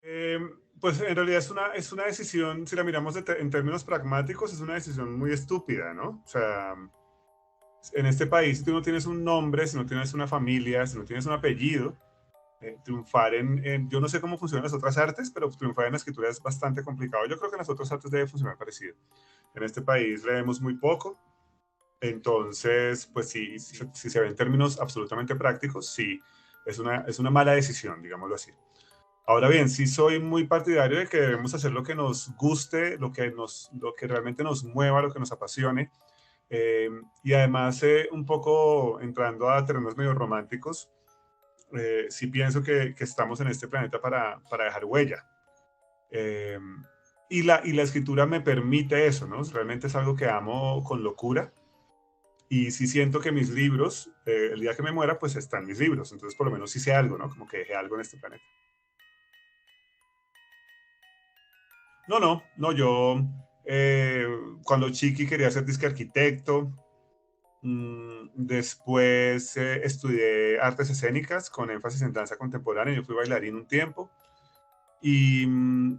Eh, pues en realidad es una decisión, si la miramos en términos pragmáticos, es una decisión muy estúpida, ¿no? O sea, en este país, si tú no tienes un nombre, si no tienes una familia, si no tienes un apellido, triunfar yo no sé cómo funcionan las otras artes, pero triunfar en la escritura es bastante complicado. Yo creo que en las otras artes debe funcionar parecido. En este país leemos muy poco, entonces, pues sí, si se ve en términos absolutamente prácticos, sí, es una mala decisión, digámoslo así. Ahora bien, sí soy muy partidario de que debemos hacer lo que nos guste, lo que realmente nos mueva, lo que nos apasione. Eh, y además, un poco entrando a terrenos medio románticos, sí pienso que estamos en este planeta para dejar huella. Eh, y la escritura me permite eso, ¿no? Realmente es algo que amo con locura. Y sí siento que mis libros, el día que me muera, pues están mis libros. Entonces, por lo menos sí sé algo, ¿no? Como que dejé algo en este planeta. No, yo eh, cuando chiqui quería ser disque arquitecto, después estudié artes escénicas con énfasis en danza contemporánea, yo fui bailarín un tiempo y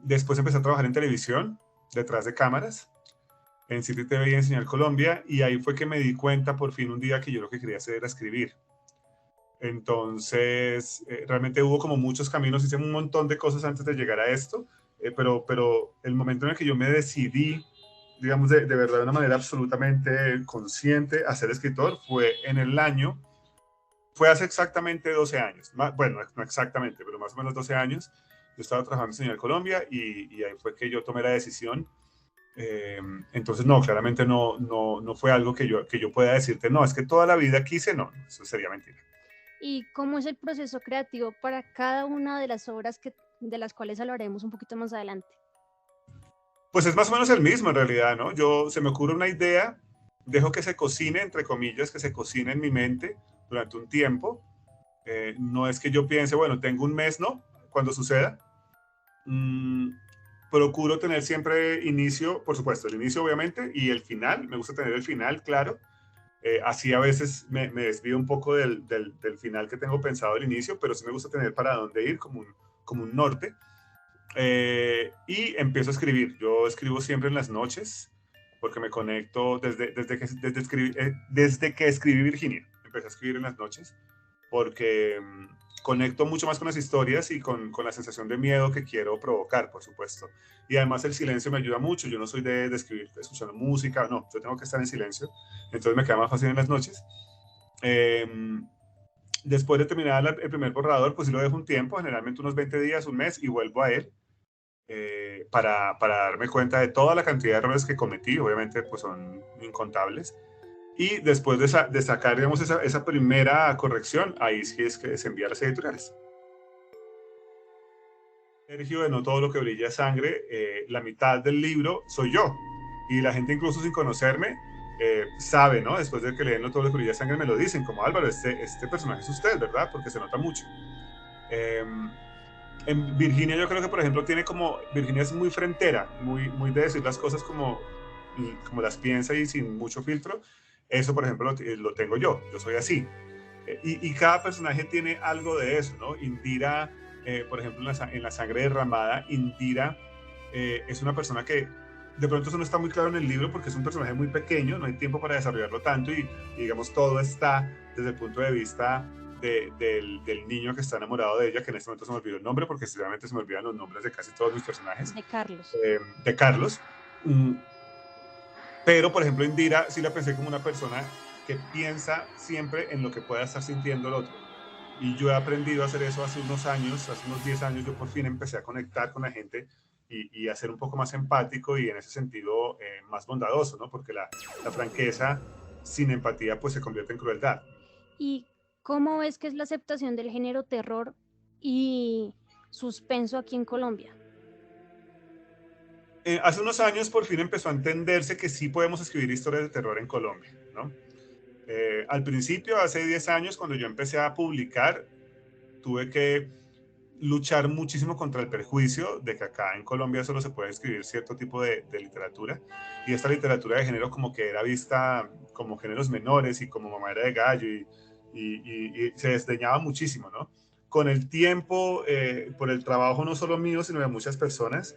después empecé a trabajar en televisión, detrás de cámaras, en City TV y en Señal Colombia, y ahí fue que me di cuenta por fin un día que yo lo que quería hacer era escribir. Entonces, realmente hubo como muchos caminos, hice un montón de cosas antes de llegar a esto, pero el momento en el que yo me decidí, digamos, de verdad de una manera absolutamente consciente a ser escritor fue en el año, fue hace exactamente 12 años, bueno, no exactamente, pero más o menos 12 años. Yo estaba trabajando en Señal Colombia y ahí fue que yo tomé la decisión. Eh, entonces, no, claramente no fue algo que yo pueda decirte, no, es que toda la vida quise, no, eso sería mentira. ¿Y cómo es el proceso creativo para cada una de las obras de las cuales hablaremos un poquito más adelante? Pues es más o menos el mismo en realidad, ¿no? Se me ocurre una idea, dejo que se cocine, entre comillas, que se cocine en mi mente durante un tiempo. No es que yo piense, bueno, tengo un mes, ¿no? Cuando suceda. Mm, procuro tener siempre inicio, por supuesto, el inicio obviamente, y el final. Me gusta tener el final, claro. Así a veces me desvío un poco del final que tengo pensado al inicio, pero sí me gusta tener para dónde ir, como un norte. Y empiezo a escribir. Yo escribo siempre en las noches porque me conecto desde que escribí Virginia. Empecé a escribir en las noches porque conecto mucho más con las historias y con la sensación de miedo que quiero provocar, por supuesto. Y además el silencio me ayuda mucho. Yo no soy de escribir escuchando música, no, yo tengo que estar en silencio. Entonces me queda más fácil en las noches. Eh, después de terminar el primer borrador, pues sí lo dejo un tiempo, generalmente unos 20 días, un mes, y vuelvo a él para darme cuenta de toda la cantidad de errores que cometí, obviamente pues son incontables, y después de sacar, digamos, esa primera corrección, ahí sí es que se envía a las editoriales. Sergio, de No todo lo que brilla es sangre, la mitad del libro soy yo, y la gente incluso sin conocerme sabe, ¿no? Después de que leen No todo lo que brilla es sangre me lo dicen, como Álvaro, este personaje es usted, ¿verdad? Porque se nota mucho. Eh, en Virginia yo creo que, por ejemplo, Virginia es muy frentera, muy de decir las cosas como las piensa y sin mucho filtro. Eso, por ejemplo, lo tengo yo soy así. Y cada personaje tiene algo de eso, ¿no? Indira, por ejemplo, en la sangre derramada, Indira es una persona que de pronto eso no está muy claro en el libro porque es un personaje muy pequeño, no hay tiempo para desarrollarlo tanto y digamos todo está desde el punto de vista del niño que está enamorado de ella, que en este momento se me olvidó el nombre porque sinceramente se me olvidan los nombres de casi todos mis personajes, De Carlos. de Carlos. Mm, pero, por ejemplo, Indira sí la pensé como una persona que piensa siempre en lo que pueda estar sintiendo el otro. Y yo he aprendido a hacer eso hace unos años, hace unos 10 años, yo por fin empecé a conectar con la gente y a ser un poco más empático y en ese sentido más bondadoso, ¿no? Porque la franqueza sin empatía pues se convierte en crueldad. ¿Y cómo ves que es la aceptación del género terror y suspenso aquí en Colombia? Hace unos años por fin empezó a entenderse que sí podemos escribir historias de terror en Colombia, ¿no? Al principio, hace 10 años, cuando yo empecé a publicar, tuve que luchar muchísimo contra el perjuicio de que acá en Colombia solo se puede escribir cierto tipo de literatura y esta literatura de género como que era vista como géneros menores y como mamadera de gallo y se desdeñaba muchísimo, ¿no? con el tiempo, por el trabajo no solo mío, sino de muchas personas,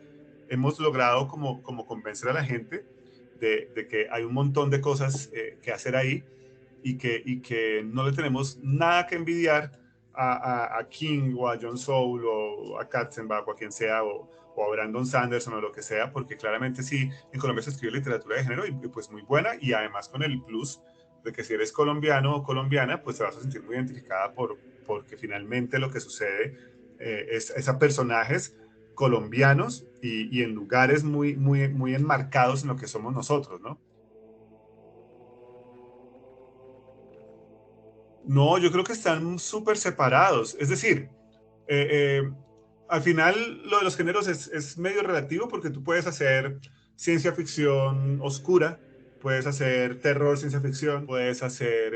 hemos logrado como convencer a la gente de que hay un montón de cosas que hacer ahí y que no le tenemos nada que envidiar a King o a John Soule o a Katzenbach o a quien sea o a Brandon Sanderson o lo que sea, porque claramente sí, en Colombia se escribe literatura de género y pues muy buena y además con el plus de que si eres colombiano o colombiana, pues te vas a sentir muy identificada porque finalmente lo que sucede es a personajes colombianos y en lugares muy enmarcados en lo que somos nosotros, ¿no? No, yo creo que están súper separados. Es decir, eh, eh, al final lo de los géneros es medio relativo porque tú puedes hacer ciencia ficción oscura, puedes hacer terror, ciencia ficción, puedes hacer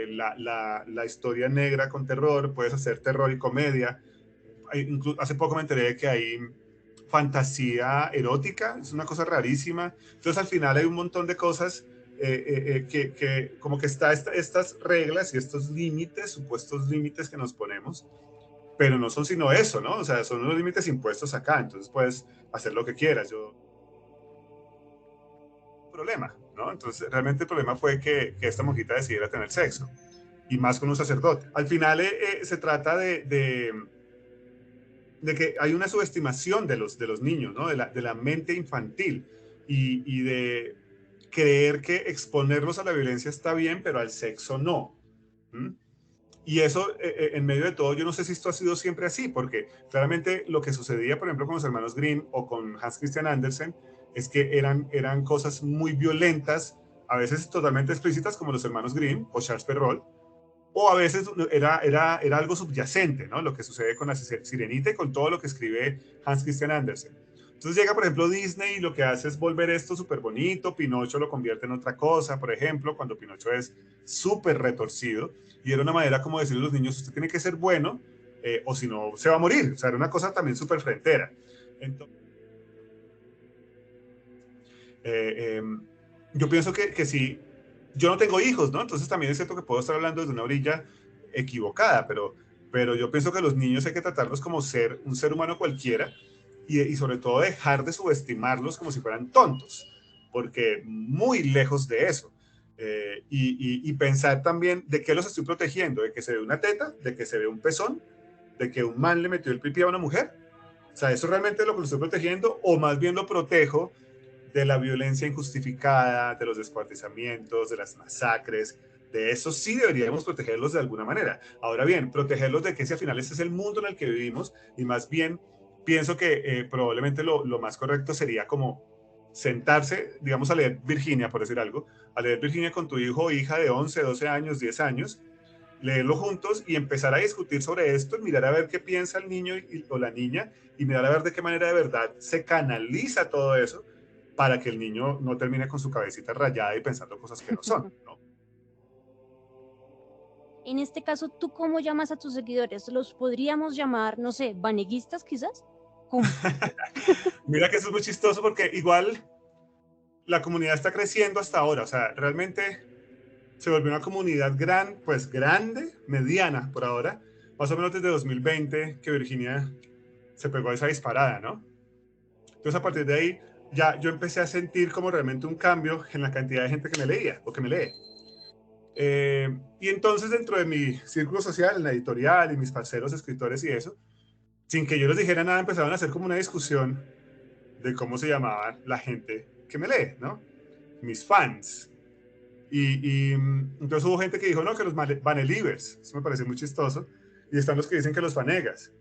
la historia negra con terror, puedes hacer terror y comedia. Hace poco me enteré de que hay fantasía erótica, es una cosa rarísima. Entonces al final hay un montón de cosas que como que estas reglas y estos límites, supuestos límites que nos ponemos, pero no son sino eso, ¿no? O sea, son unos límites impuestos acá, entonces puedes hacer lo que quieras. Yo, problema, ¿no? Entonces realmente el problema fue que esta monjita decidiera tener sexo, y más con un sacerdote. Al final se trata de que hay una subestimación de los niños, ¿no? De la mente infantil y de creer que exponerlos a la violencia está bien, pero al sexo no. ¿Mm? Y eso, en medio de todo, yo no sé si esto ha sido siempre así, porque claramente lo que sucedía, por ejemplo, con los hermanos Grimm o con Hans Christian Andersen, es que eran cosas muy violentas, a veces totalmente explícitas, como los hermanos Grimm o Charles Perrault, o a veces era algo subyacente, ¿no? Lo que sucede con la Sirenita y con todo lo que escribe Hans Christian Andersen. Entonces llega, por ejemplo, Disney y lo que hace es volver esto súper bonito, Pinocho lo convierte en otra cosa, por ejemplo, cuando Pinocho es súper retorcido, y era una manera como decirle a los niños, usted tiene que ser bueno, o si no, se va a morir. O sea, era una cosa también súper frentera. Entonces, eh, eh, yo pienso que si yo no tengo hijos, ¿no? Entonces también es cierto que puedo estar hablando desde una orilla equivocada, pero yo pienso que los niños hay que tratarlos como un ser humano cualquiera y sobre todo dejar de subestimarlos como si fueran tontos, porque muy lejos de eso. Y pensar también de qué los estoy protegiendo, de que se ve una teta, de que se ve un pezón, de que un man le metió el pipí a una mujer. O sea, ¿eso realmente es lo que lo estoy protegiendo? O más bien lo protejo de la violencia injustificada, de los descuartizamientos, de las masacres. De eso sí deberíamos protegerlos de alguna manera. Ahora bien, protegerlos de que si al final este es el mundo en el que vivimos y más bien pienso que probablemente lo más correcto sería como sentarse, digamos, a leer Virginia, por decir algo, a leer Virginia con tu hijo o hija de 11, 12 años, 10 años, leerlo juntos y empezar a discutir sobre esto, mirar a ver qué piensa el niño o la niña y mirar a ver de qué manera de verdad se canaliza todo eso para que el niño no termine con su cabecita rayada y pensando cosas que no son, ¿no? En este caso, ¿tú cómo llamas a tus seguidores? ¿Los podríamos llamar, no sé, vaneguistas quizás? ¿Cómo? Mira que eso es muy chistoso porque igual la comunidad está creciendo hasta ahora, o sea, realmente se volvió una comunidad pues grande, mediana por ahora, más o menos desde 2020 que Virginia se pegó a esa disparada, ¿no? Entonces a partir de ahí ya yo empecé a sentir como realmente un cambio en la cantidad de gente que me leía o que me lee. Y entonces dentro de mi círculo social, en la editorial y mis parceros escritores y eso, sin que yo les dijera nada, empezaron a hacer como una discusión de cómo se llamaba la gente que me lee, ¿no? Mis fans. Entonces hubo gente que dijo, no, que los vanelivers, eso me parece muy chistoso, y están los que dicen que los fanegas.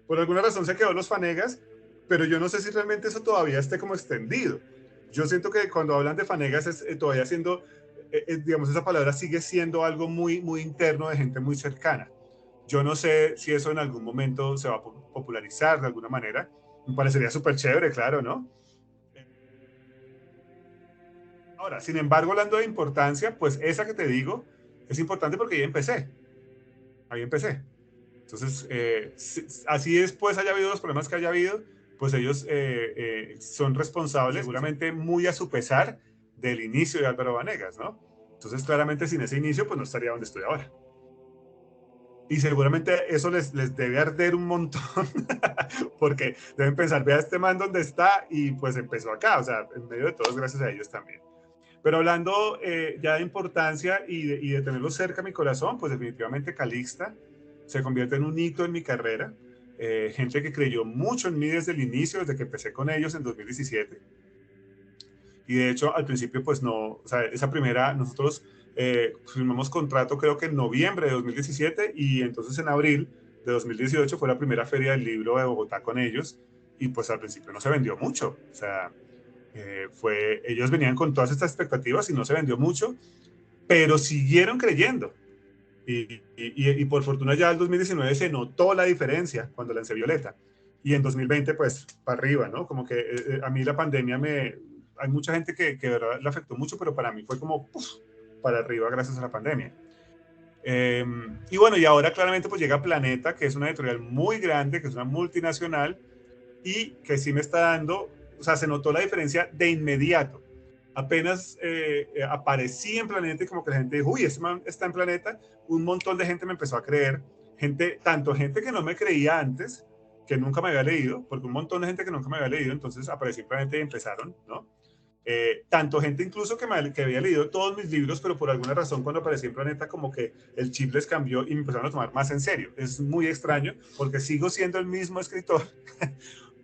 Por alguna razón se quedó los fanegas, pero yo no sé si realmente eso todavía esté como extendido. Yo siento que cuando hablan de fanegas es todavía siendo, digamos, esa palabra sigue siendo algo muy interno de gente muy cercana. Yo no sé si eso en algún momento se va a popularizar de alguna manera. Me parecería súper chévere, claro, ¿no? Ahora, sin embargo, hablando de importancia, pues esa que te digo es importante porque ahí empecé. Ahí empecé. Entonces, así después haya habido los problemas que haya habido, pues ellos son responsables, seguramente muy a su pesar, del inicio de Álvaro Vanegas, ¿no? Entonces, claramente sin ese inicio, pues no estaría donde estoy ahora. Y seguramente eso les debe arder un montón, porque deben pensar, vea este man dónde está, y pues empezó acá, o sea, en medio de todos, gracias a ellos también. Pero hablando ya de importancia y de tenerlo cerca a mi corazón, pues definitivamente Calixta se convierte en un hito en mi carrera. Gente que creyó mucho en mí desde el inicio, desde que empecé con ellos en 2017. Y de hecho, al principio, pues no, o sea, esa primera, nosotros firmamos contrato creo que en noviembre de 2017 y entonces en abril de 2018 fue la primera feria del libro de Bogotá con ellos y pues al principio no se vendió mucho, o sea, ellos venían con todas estas expectativas y no se vendió mucho, pero siguieron creyendo. Y por fortuna ya en 2019 se notó la diferencia cuando lancé Violeta. Y en 2020, pues, para arriba, ¿no? Como que a mí la pandemia hay mucha gente que de verdad le afectó mucho, pero para mí fue como ¡puf! Para arriba gracias a la pandemia. Y bueno, y ahora claramente pues llega Planeta, que es una editorial muy grande, que es una multinacional, y que sí me está dando, o sea, se notó la diferencia de inmediato. Apenas aparecí en Planeta y como que la gente dijo, uy, este man está en Planeta, un montón de gente me empezó a creer, tanto gente que no me creía antes, que nunca me había leído, porque un montón de gente que nunca me había leído, entonces aparecí en Planeta y empezaron, ¿no? Tanto gente incluso que había leído todos mis libros, pero por alguna razón cuando aparecí en Planeta como que el chip les cambió y me empezaron a tomar más en serio. Es muy extraño porque sigo siendo el mismo escritor,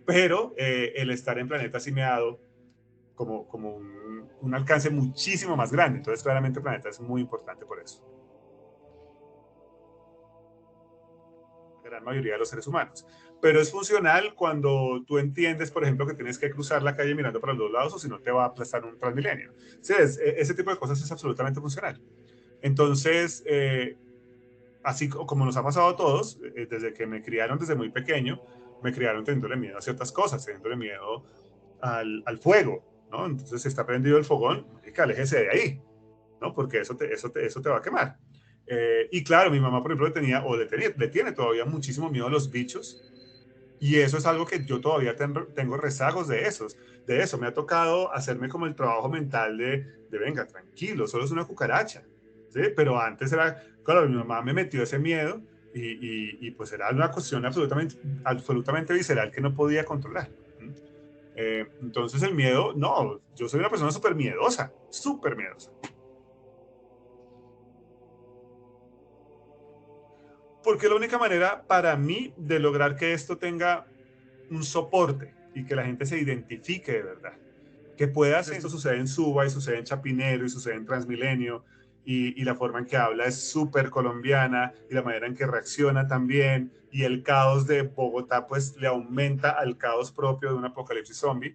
pero el estar en Planeta sí me ha dado como un alcance muchísimo más grande. Entonces, claramente Planeta es muy importante por eso. La gran mayoría de los seres humanos. Pero es funcional cuando tú entiendes, por ejemplo, que tienes que cruzar la calle mirando para los dos lados o si no te va a aplastar un Transmilenio. Sí, ese tipo de cosas es absolutamente funcional. Entonces, así como nos ha pasado a todos, desde que me criaron desde muy pequeño, me criaron teniéndole miedo a ciertas cosas, teniéndole miedo al fuego, ¿no? Entonces, si está prendido el fogón, aléjese de ahí, ¿no? Porque eso te va a quemar. Y claro, mi mamá, por ejemplo, le tiene todavía muchísimo miedo a los bichos. Y eso es algo que yo todavía tengo rezagos de eso. Me ha tocado hacerme como el trabajo mental de venga, tranquilo, solo es una cucaracha. ¿Sí? Pero antes era, claro, mi mamá me metió ese miedo y pues era una cuestión absolutamente visceral que no podía controlar. Entonces el miedo, no, yo soy una persona súper miedosa, súper miedosa. Porque la única manera para mí de lograr que esto tenga un soporte y que la gente se identifique de verdad, que pueda hacer, esto sucede en Suba y sucede en Chapinero y sucede en Transmilenio y la forma en que habla es súper colombiana y la manera en que reacciona también y el caos de Bogotá pues le aumenta al caos propio de un apocalipsis zombie.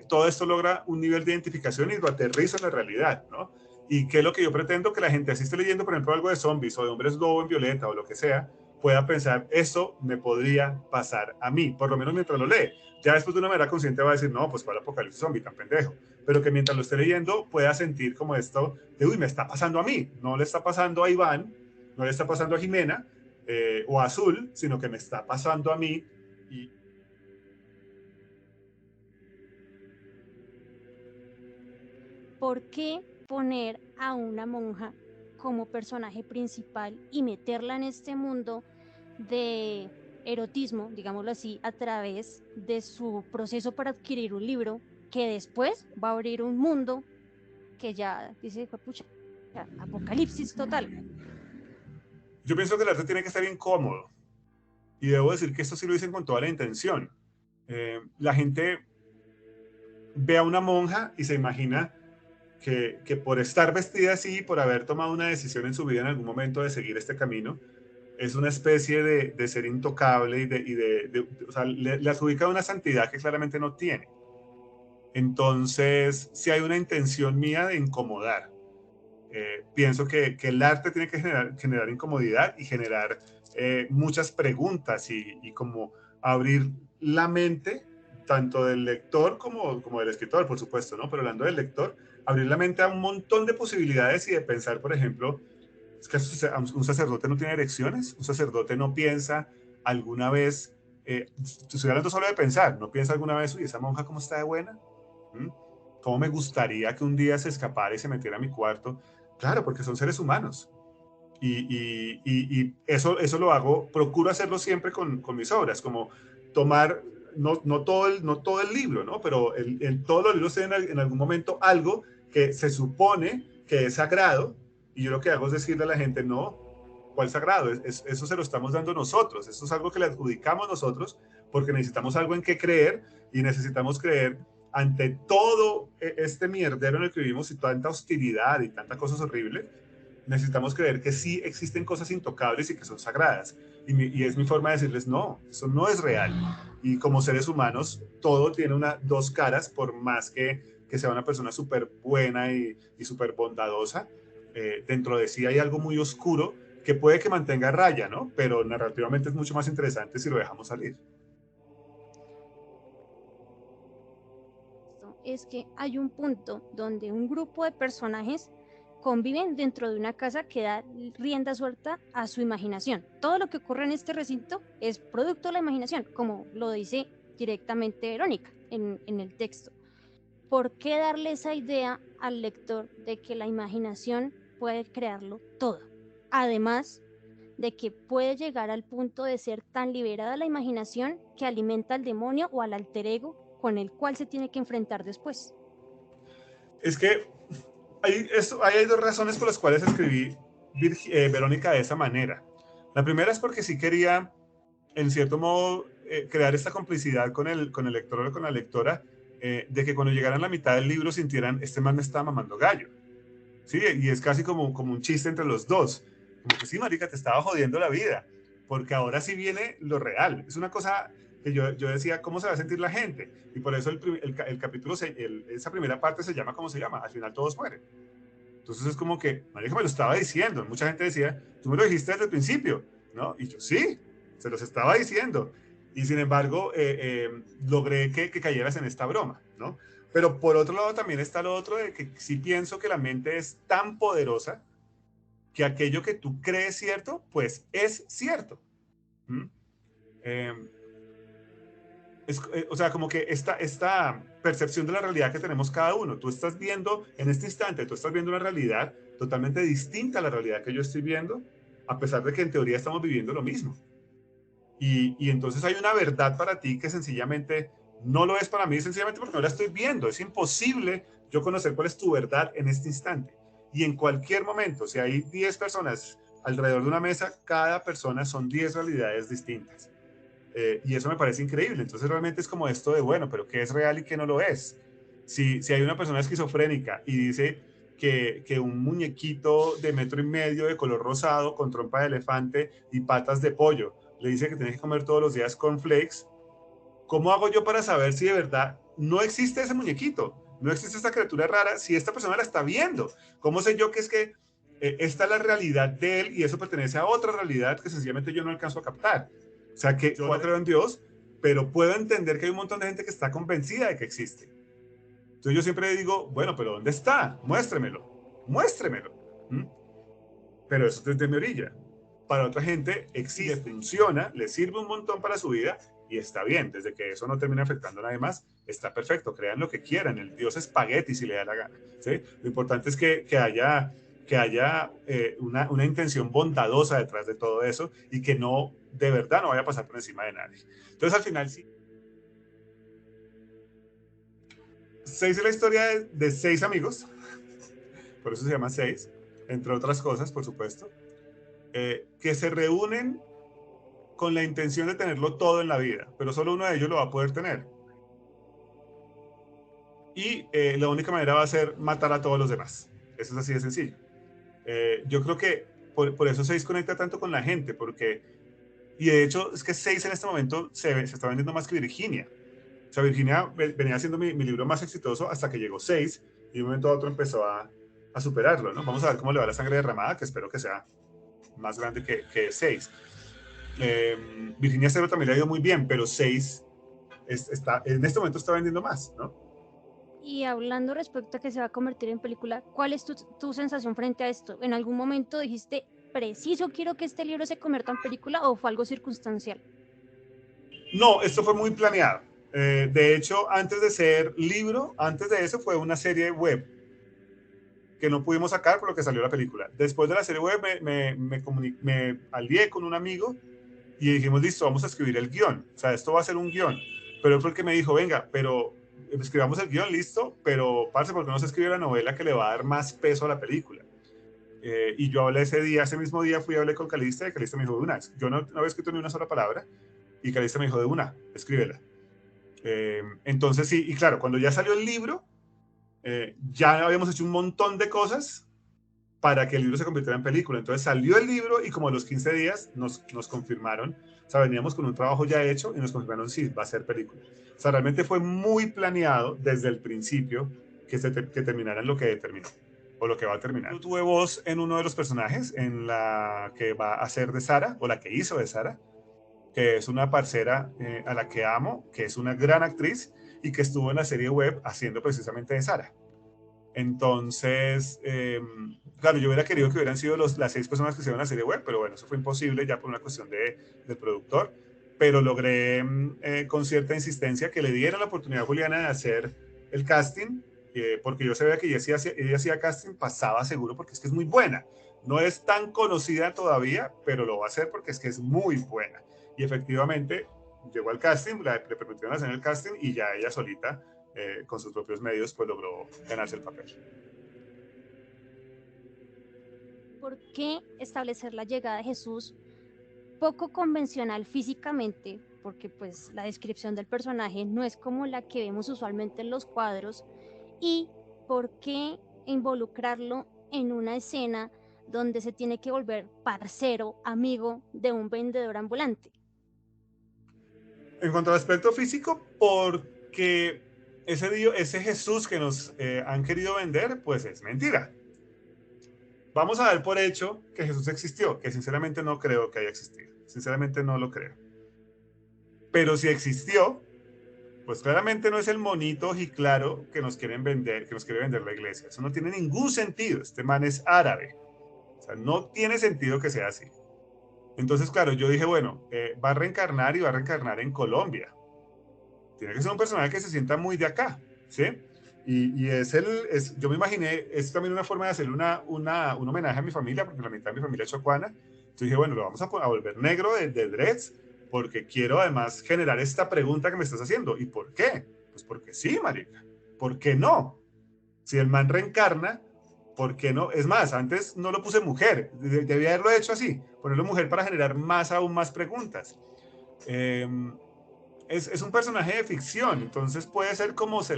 Todo esto logra un nivel de identificación y lo aterriza en la realidad, ¿no? Y qué es lo que yo pretendo que la gente así esté leyendo, por ejemplo, algo de zombies o de hombres lobo en violeta o lo que sea, pueda pensar, eso me podría pasar a mí, por lo menos mientras lo lee. Ya después de una manera consciente va a decir, no, pues para el apocalipsis zombie, tan pendejo. Pero que mientras lo esté leyendo pueda sentir como esto de, uy, me está pasando a mí, no le está pasando a Iván, no le está pasando a Jimena o a Azul, sino que me está pasando a mí. Y ¿Por qué poner a una monja como personaje principal y meterla en este mundo de erotismo, digámoslo así, a través de su proceso para adquirir un libro que después va a abrir un mundo que ya dice, pucha, apocalipsis total? yo pienso que el arte tiene que estar incómodo. Y debo decir que esto sí lo dicen con toda la intención. La gente ve a una monja y se imagina que por estar vestida así, por haber tomado una decisión en su vida en algún momento de seguir este camino, es una especie de ser intocable o sea, las ubica una santidad que claramente no tiene. Entonces, si hay una intención mía de incomodar. Pienso que el arte tiene que generar incomodidad y generar muchas preguntas y como abrir la mente tanto del lector como del escritor, por supuesto, ¿no? Pero hablando del lector, abrir la mente a un montón de posibilidades y de pensar, por ejemplo, es que un sacerdote no tiene erecciones, un sacerdote no piensa alguna vez, estoy hablando solo de pensar, no piensa alguna vez, uy, esa monja cómo está de buena, ¿Mm? ¿Cómo me gustaría que un día se escapara y se metiera a mi cuarto? Claro, porque son seres humanos. Y eso lo hago, procuro hacerlo siempre con mis obras, como tomar, no todo el libro, ¿no? Pero todos los libros tienen en algún momento algo que se supone que es sagrado, y yo lo que hago es decirle a la gente, no, ¿cuál sagrado? Eso se lo estamos dando nosotros, eso es algo que le adjudicamos nosotros, porque necesitamos algo en qué creer, y necesitamos creer ante todo este mierdero en el que vivimos y tanta hostilidad y tantas cosas horribles. Necesitamos creer que sí existen cosas intocables y que son sagradas. Y es mi forma de decirles, no, eso no es real. Y como seres humanos, todo tiene dos caras, por más que sea una persona súper buena y súper bondadosa. Dentro de sí hay algo muy oscuro que puede que mantenga raya, ¿no? Pero narrativamente es mucho más interesante si lo dejamos salir. Es que hay un punto donde un grupo de personajes conviven dentro de una casa que da rienda suelta a su imaginación. Todo lo que ocurre en este recinto es producto de la imaginación, como lo dice directamente Verónica en el texto. ¿Por qué darle esa idea al lector de que la imaginación puede crearlo todo? Además de que puede llegar al punto de ser tan liberada la imaginación que alimenta al demonio o al alter ego con el cual se tiene que enfrentar después. Es que hay dos razones por las cuales escribí Verónica de esa manera. La primera es porque sí quería, en cierto modo, crear esta complicidad con el lector o con la lectora, de que cuando llegaran a la mitad del libro sintieran, este man me está mamando gallo. ¿Sí? Y es casi como un chiste entre los dos. Como que sí, marica, te estaba jodiendo la vida, porque ahora sí viene lo real. Es una cosa que yo decía, ¿cómo se va a sentir la gente? Y por eso el capítulo, esa primera parte se llama como se llama, al final todos mueren. Entonces es como que, marica, me lo estaba diciendo. Mucha gente decía, tú me lo dijiste desde el principio, ¿no? Y yo, sí, se los estaba diciendo. Y sin embargo, logré que cayeras en esta broma, ¿no? Pero por otro lado también está lo otro de que sí pienso que la mente es tan poderosa que aquello que tú crees cierto, pues es cierto. ¿Mm? Eh, o sea, como que esta percepción de la realidad que tenemos cada uno, tú estás viendo en este instante, tú estás viendo una realidad totalmente distinta a la realidad que yo estoy viendo, a pesar de que en teoría estamos viviendo lo mismo. Y entonces hay una verdad para ti que sencillamente no lo es para mí, sencillamente porque no la estoy viendo. Es imposible yo conocer cuál es tu verdad en este instante. Y en cualquier momento, si hay 10 personas alrededor de una mesa, cada persona son 10 realidades distintas. Y eso me parece increíble. Entonces realmente es como esto de, bueno, pero ¿qué es real y qué no lo es? Si hay una persona esquizofrénica y dice que un muñequito de 1,5 metros de color rosado con trompa de elefante y patas de pollo le dice que tiene que comer todos los días cornflakes, ¿cómo hago yo para saber si de verdad no existe ese muñequito? No existe esta criatura rara si esta persona la está viendo. ¿Cómo sé yo que es que esta es la realidad de él y eso pertenece a otra realidad que sencillamente yo no alcanzo a captar? O sea, que yo no creo en Dios, pero puedo entender que hay un montón de gente que está convencida de que existe. Entonces yo siempre digo, bueno, pero ¿dónde está? Muéstremelo, muéstremelo. ¿Mm? Pero eso es desde mi orilla. Para otra gente existe, funciona, le sirve un montón para su vida y está bien. Desde que eso no termine afectando a nadie más, está perfecto. Crean lo que quieran. El Dios espagueti si le da la gana. ¿Sí? Lo importante es que haya una intención bondadosa detrás de todo eso y que no, de verdad, no vaya a pasar por encima de nadie. Entonces, al final, sí. 6 es la historia de 6 amigos, por eso se llama 6, entre otras cosas, por supuesto, que se reúnen con la intención de tenerlo todo en la vida, pero solo uno de ellos lo va a poder tener. Y la única manera va a ser matar a todos los demás. Eso es así de sencillo. Yo creo que por eso se desconecta tanto con la gente, porque, y de hecho es que 6 en este momento se está vendiendo más que Virginia. O sea, Virginia venía siendo mi libro más exitoso hasta que llegó 6 y de un momento a otro empezó a superarlo, ¿no? Vamos a ver cómo le va la sangre derramada, que espero que sea más grande que 6. Virginia Cero también le ha ido muy bien, pero 6 en este momento está vendiendo más, ¿no? Y hablando respecto a que se va a convertir en película, ¿cuál es tu sensación frente a esto? ¿En algún momento dijiste, preciso quiero que este libro se convierta en película o fue algo circunstancial? No, esto fue muy planeado. De hecho, antes de ser libro, antes de eso fue una serie web. que no pudimos sacar por lo que salió la película. Después de la serie web me alié con un amigo y dijimos, listo, vamos a escribir el guión. O sea, esto va a ser un guión. Pero él fue el que me dijo, venga, pero escribamos el guión, listo, pero parce, ¿por qué no se escribe la novela que le va a dar más peso a la película? Y yo hablé ese mismo día fui a hablar con Calista y Calista me dijo, de una, yo no había escrito ni una sola palabra, y Calista me dijo, de una, escríbela. Entonces sí, y claro, cuando ya salió el libro, ya habíamos hecho un montón de cosas para que el libro se convirtiera en película. Entonces salió el libro y como a los 15 días nos confirmaron, o sea, veníamos con un trabajo ya hecho y nos confirmaron, sí, va a ser película. O sea, realmente fue muy planeado desde el principio que terminara en lo que terminó o lo que va a terminar. Yo tuve voz en uno de los personajes, en la que va a ser de Sara, o la que hizo de Sara, que es una parcera a la que amo, que es una gran actriz y que estuvo en la serie web haciendo precisamente de Sara. Entonces, claro, yo hubiera querido que hubieran sido las 6 personas que hicieron la serie web, pero bueno, eso fue imposible ya por una cuestión del productor, pero logré con cierta insistencia que le dieran la oportunidad a Juliana de hacer el casting, porque yo sabía que ella hacía casting, pasaba seguro, porque es que es muy buena. No es tan conocida todavía, pero lo va a hacer porque es que es muy buena. Y efectivamente, llegó al casting, le permitieron hacer el casting y ya ella solita con sus propios medios, pues logró ganarse el papel. ¿Por qué establecer la llegada de Jesús poco convencional físicamente? Porque pues la descripción del personaje no es como la que vemos usualmente en los cuadros. ¿Y por qué involucrarlo en una escena donde se tiene que volver parcero, amigo de un vendedor ambulante? En cuanto al aspecto físico, porque ese Jesús que nos han querido vender, pues es mentira. Vamos a dar por hecho que Jesús existió, que sinceramente no creo que haya existido. Sinceramente no lo creo. Pero si existió, pues claramente no es el monito y claro que nos quieren vender, que nos quiere vender la iglesia. Eso no tiene ningún sentido. Este man es árabe. O sea, no tiene sentido que sea así. Entonces, claro, yo dije, bueno, va a reencarnar y va a reencarnar en Colombia. Tiene que ser un personaje que se sienta muy de acá, ¿sí? Y yo me imaginé, es también una forma de hacer un homenaje a mi familia, porque la mitad de mi familia es chocuana. Entonces dije, bueno, lo vamos a volver negro de dreads, porque quiero además generar esta pregunta que me estás haciendo. ¿Y por qué? Pues porque sí, marica. ¿Por qué no? Si el man reencarna, ¿por qué no? Es más, antes no lo puse mujer, debía haberlo hecho así, ponerlo mujer para generar aún más preguntas. Eh, es un personaje de ficción, entonces puede ser como se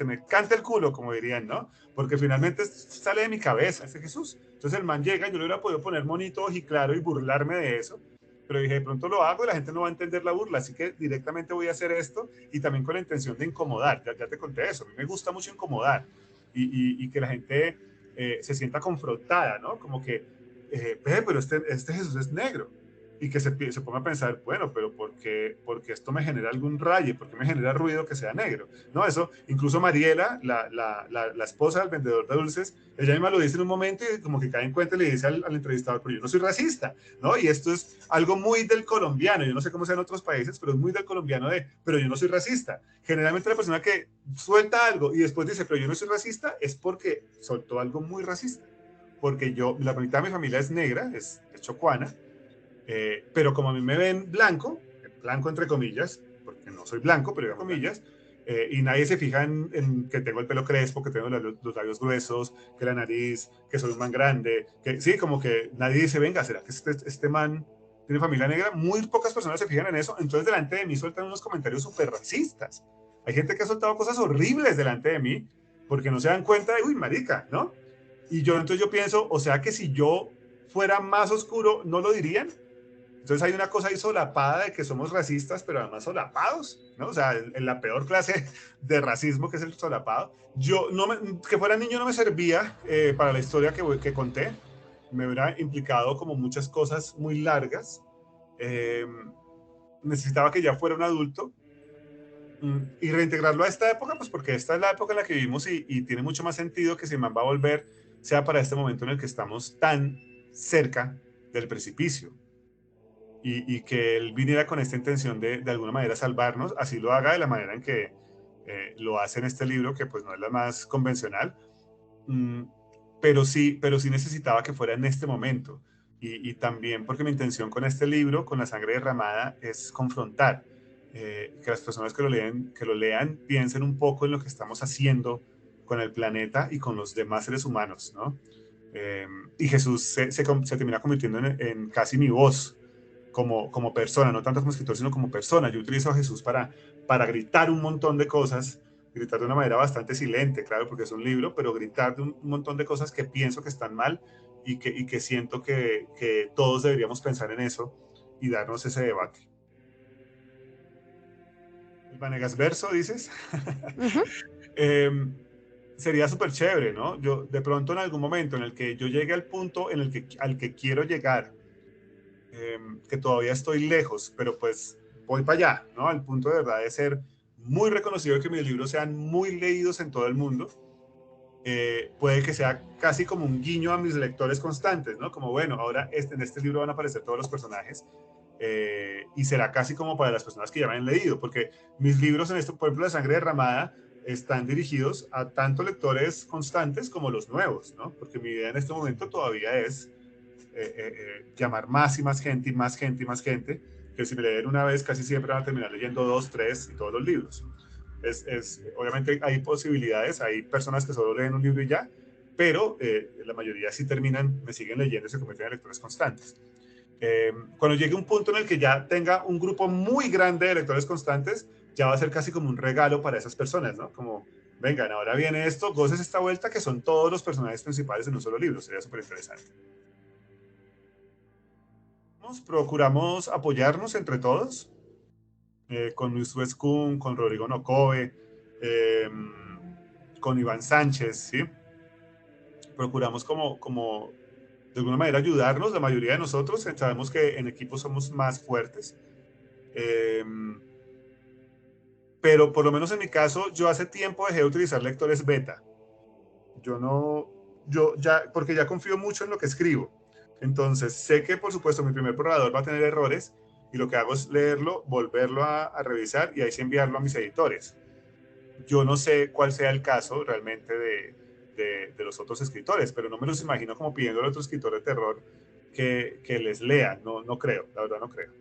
me canta el culo, como dirían, ¿no? Porque finalmente sale de mi cabeza ese Jesús. Entonces el man llega, yo le hubiera podido poner monito ojiclaro y burlarme de eso, pero dije, de pronto lo hago y la gente no va a entender la burla, así que directamente voy a hacer esto y también con la intención de incomodar, ya te conté eso, a mí me gusta mucho incomodar y que la gente se sienta confrontada, ¿no? Como que, pero este Jesús es negro y que se ponga a pensar, bueno, pero porque esto me genera algún raye? ¿Por qué me genera ruido que sea negro? No, eso, incluso Mariela, la esposa del vendedor de dulces, ella misma lo dice en un momento y como que cae en cuenta y le dice al entrevistador, pero yo no soy racista, ¿no? Y esto es algo muy del colombiano, yo no sé cómo sea en otros países, pero es muy del colombiano pero yo no soy racista. Generalmente la persona que suelta algo y después dice, pero yo no soy racista, es porque soltó algo muy racista. Porque la mitad de mi familia es negra, es chocuana, pero como a mí me ven blanco entre comillas, porque no soy blanco, pero digamos comillas, y nadie se fija en que tengo el pelo crespo, que tengo los labios gruesos, que la nariz, que soy un man grande, que sí, como que nadie dice, venga, ¿será que este man tiene familia negra? Muy pocas personas se fijan en eso, entonces delante de mí sueltan unos comentarios súper racistas. Hay gente que ha soltado cosas horribles delante de mí, porque no se dan cuenta de, uy, marica, ¿no? Y entonces yo pienso, o sea que si yo fuera más oscuro, ¿no lo dirían? Entonces hay una cosa ahí solapada de que somos racistas, pero además solapados, ¿no? O sea, en la peor clase de racismo que es el solapado. Que fuera niño no me servía para la historia que conté. Me hubiera implicado como muchas cosas muy largas. Eh, Necesitaba que ya fuera un adulto y reintegrarlo a esta época, pues porque esta es la época en la que vivimos y tiene mucho más sentido que si man va a volver, sea para este momento en el que estamos tan cerca del precipicio. Y que él viniera con esta intención de alguna manera salvarnos, así lo haga de la manera en que lo hace en este libro, que pues no es la más convencional, mm, pero sí necesitaba que fuera en este momento. Y también porque mi intención con este libro, con La sangre derramada, es confrontar, que las personas que lo lean piensen un poco en lo que estamos haciendo con el planeta y con los demás seres humanos, ¿no? Eh, y Jesús se termina convirtiendo en casi mi voz como persona, no tanto como escritor, sino como persona. Yo utilizo a Jesús para gritar un montón de cosas, gritar de una manera bastante silente, claro, porque es un libro, pero gritar de un montón de cosas que pienso que están mal y que siento que todos deberíamos pensar en eso y darnos ese debate. El Vanegas verso, dices. Ujú. eh, Sería súper chévere, ¿no? Yo de pronto en algún momento en el que yo llegue al punto en el que, al que quiero llegar, que todavía estoy lejos, pero pues voy para allá, ¿no? Al punto de verdad de ser muy reconocido y que mis libros sean muy leídos en todo el mundo. Puede que sea casi como un guiño a mis lectores constantes, ¿no? Como, bueno, ahora en este libro van a aparecer todos los personajes y será casi como para las personas que ya me han leído, porque mis libros en esto, por ejemplo, La sangre derramada, están dirigidos a tanto lectores constantes como los nuevos, ¿no? Porque mi idea en este momento todavía es llamar más y más gente y más gente y más gente, que si me leen una vez casi siempre van a terminar leyendo dos, tres y todos los libros. Obviamente hay posibilidades, hay personas que solo leen un libro y ya, pero la mayoría sí terminan, me siguen leyendo y se convierten en lectores constantes. Cuando llegue un punto en el que ya tenga un grupo muy grande de lectores constantes, ya va a ser casi como un regalo para esas personas, ¿no? Como, vengan, ahora viene esto, goces esta vuelta, que son todos los personajes principales en un solo libro, sería súper interesante. Procuramos apoyarnos entre todos, con Luis Huescún, con Rodrigo Nocobe, eh, con Iván Sánchez, ¿sí? Procuramos como de alguna manera ayudarnos, la mayoría de nosotros, sabemos que en equipo somos más fuertes, eh, pero por lo menos en mi caso, yo hace tiempo dejé de utilizar lectores beta. Yo no, yo ya, porque ya confío mucho en lo que escribo. Entonces, sé que por supuesto mi primer borrador va a tener errores y lo que hago es leerlo, volverlo a revisar y ahí sí enviarlo a mis editores. Yo no sé cuál sea el caso realmente de los otros escritores, pero no me los imagino como pidiendo a otro escritor de terror que les lea. No, no creo, la verdad no creo.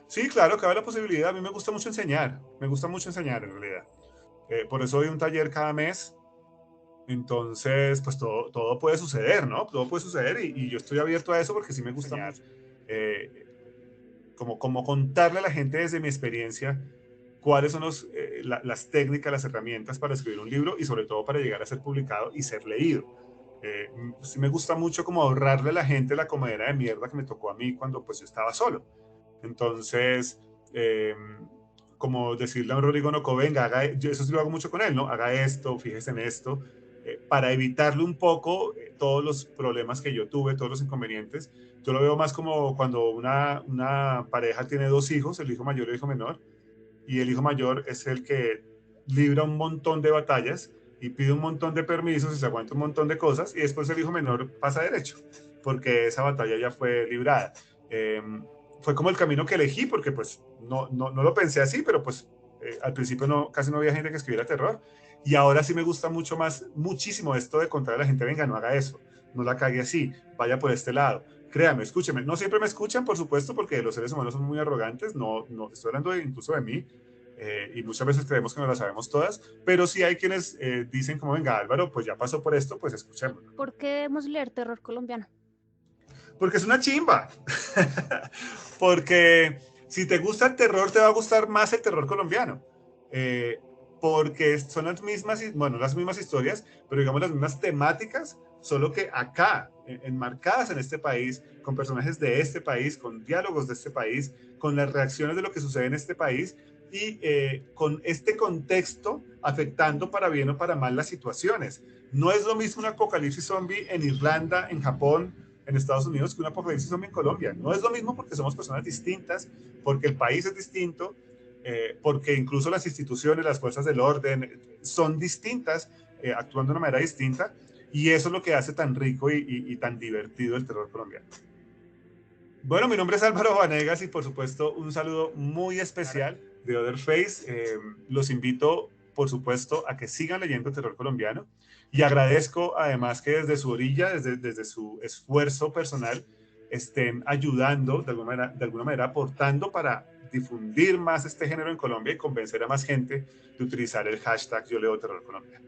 Sí, claro, cabe la posibilidad. A mí me gusta mucho enseñar en realidad. Por eso doy un taller cada mes. Entonces, pues todo puede suceder, ¿no? Todo puede suceder y yo estoy abierto a eso porque sí me gusta enseñar, eh, como contarle a la gente desde mi experiencia cuáles son las técnicas, las herramientas para escribir un libro y sobre todo para llegar a ser publicado y ser leído. Sí me gusta mucho como ahorrarle a la gente la comedera de mierda que me tocó a mí cuando pues yo estaba solo. Entonces, eh, como decirle a un Rodrigo Noco, venga, yo eso sí lo hago mucho con él, ¿no? Haga esto, fíjese en esto, para evitarle un poco todos los problemas que yo tuve, todos los inconvenientes. Yo lo veo más como cuando una pareja tiene dos hijos, el hijo mayor y el hijo menor, y el hijo mayor es el que libra un montón de batallas y pide un montón de permisos y se aguanta un montón de cosas y después el hijo menor pasa derecho porque esa batalla ya fue librada. Eh, Fue como el camino que elegí porque pues no lo pensé así, pero pues al principio casi no había gente que escribiera terror y ahora sí me gusta mucho más, muchísimo esto de contar a la gente, venga, no haga eso, no la cague así, vaya por este lado. Créame, escúcheme. No siempre me escuchan, por supuesto, porque los seres humanos son muy arrogantes. No estoy hablando incluso de mí. Y muchas veces creemos que no las sabemos todas, pero sí hay quienes dicen como, venga Álvaro, pues ya pasó por esto, pues escuchémoslo. ¿Por qué debemos leer terror colombiano? Porque es una chimba. Porque si te gusta el terror, te va a gustar más el terror colombiano. Eh, Porque son las mismas, bueno, las mismas historias, pero digamos las mismas temáticas, solo que acá, enmarcadas en este país, con personajes de este país, con diálogos de este país, con las reacciones de lo que sucede en este país y con este contexto afectando para bien o para mal las situaciones. No es lo mismo un apocalipsis zombie en Irlanda, en Japón, en Estados Unidos que un apocalipsis zombie en Colombia. No es lo mismo porque somos personas distintas, porque el país es distinto, porque incluso las instituciones, las fuerzas del orden son distintas, actuando de una manera distinta, y eso es lo que hace tan rico y tan divertido el terror colombiano. Bueno, mi nombre es Álvaro Vanegas y por supuesto un saludo muy especial de Other Face. Los invito por supuesto, a que sigan leyendo terror colombiano y agradezco además que desde su orilla, desde su esfuerzo personal, estén ayudando, de alguna manera aportando para difundir más este género en Colombia y convencer a más gente de utilizar el hashtag Yo Leo Terror Colombia.